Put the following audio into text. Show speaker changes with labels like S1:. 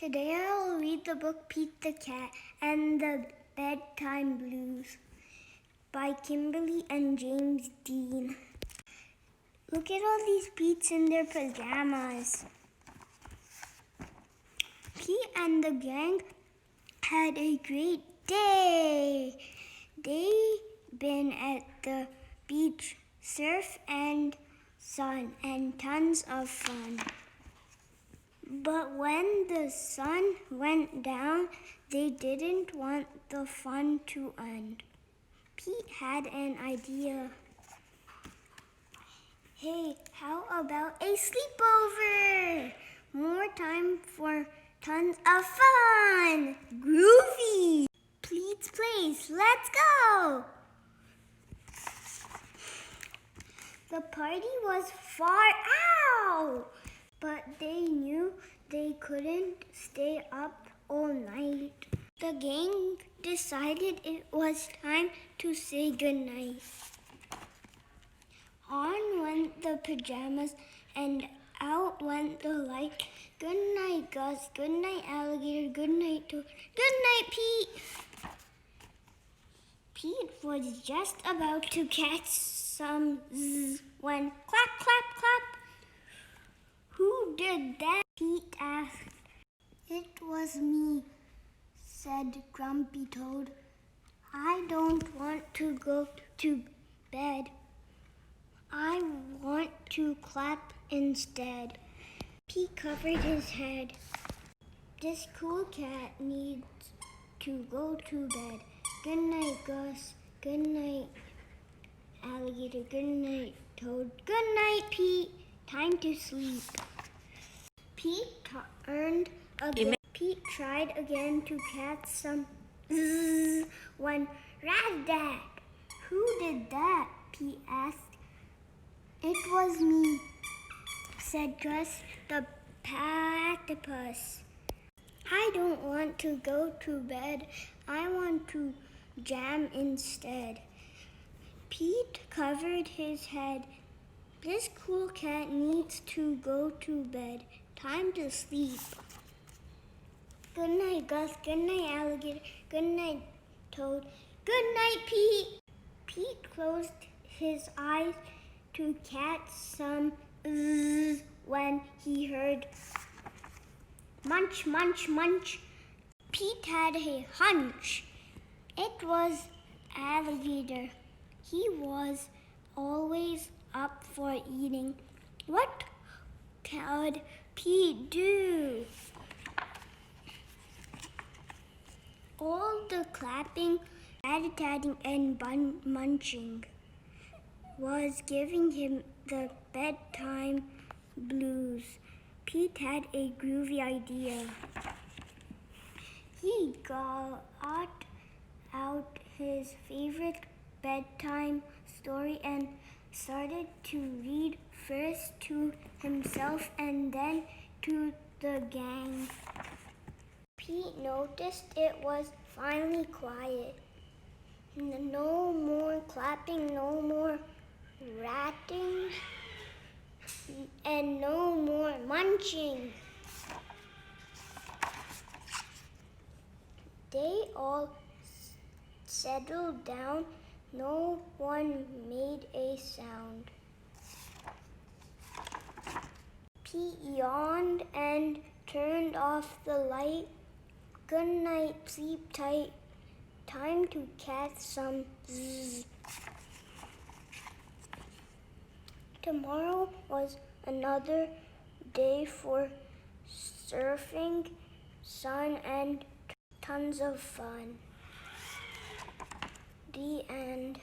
S1: Today I will read the book Pete the Cat and the Bedtime Blues by Kimberly and James Dean. Look at all these Petes in their pajamas. Pete and the gang had a great day. They been at the beach, surf and sun, and tons of fun. But when the sun went down, they didn't want the fun to end. Pete had an idea. Hey, how about a sleepover? More time for tons of fun. Groovy. Pete's place, let's go. The party was far out, but they knew they couldn't stay up all night. The gang decided it was time to say goodnight. On went the pajamas and out went the light. Good night, Gus. Good night, alligator. Good night, Toad. Good night, Pete. Pete was just about to catch some zzz when clap, clap, clap. Who did that? Pete asked. It was me, said Grumpy Toad. I don't want to go to bed. I want to clap instead. Pete covered his head. This cool cat needs to go to bed. Good night, Gus. Good night, alligator. Good night, Toad. Good night, Pete. Time to sleep. Pete turned again. Pete tried again to catch some zzz when rat-dat. Who did that? Pete asked. It was me, said Gus the platypus. I don't want to go to bed. I want to jam instead. Pete covered his head. This cool cat needs to go to bed. Time to sleep. Good night, Gus. Good night, alligator. Good night, Toad. Good night, Pete. Pete closed his eyes to catch some zzz when he heard munch, munch, munch. Pete had a hunch. It was alligator. He was always up for eating. What could Pete do? All the clapping, rat-tatting, and munching was giving him the bedtime blues. Pete had a groovy idea. He got out his favorite bedtime story and started to read first to himself and then to the gang. Pete noticed it was finally quiet. No more clapping, no more ratting, and no more munching. They all settled down. No one made a sound. Pete yawned and turned off the light. Good night, sleep tight. Time to catch some zzz. Tomorrow was another day for surfing, sun, and tons of fun. The end.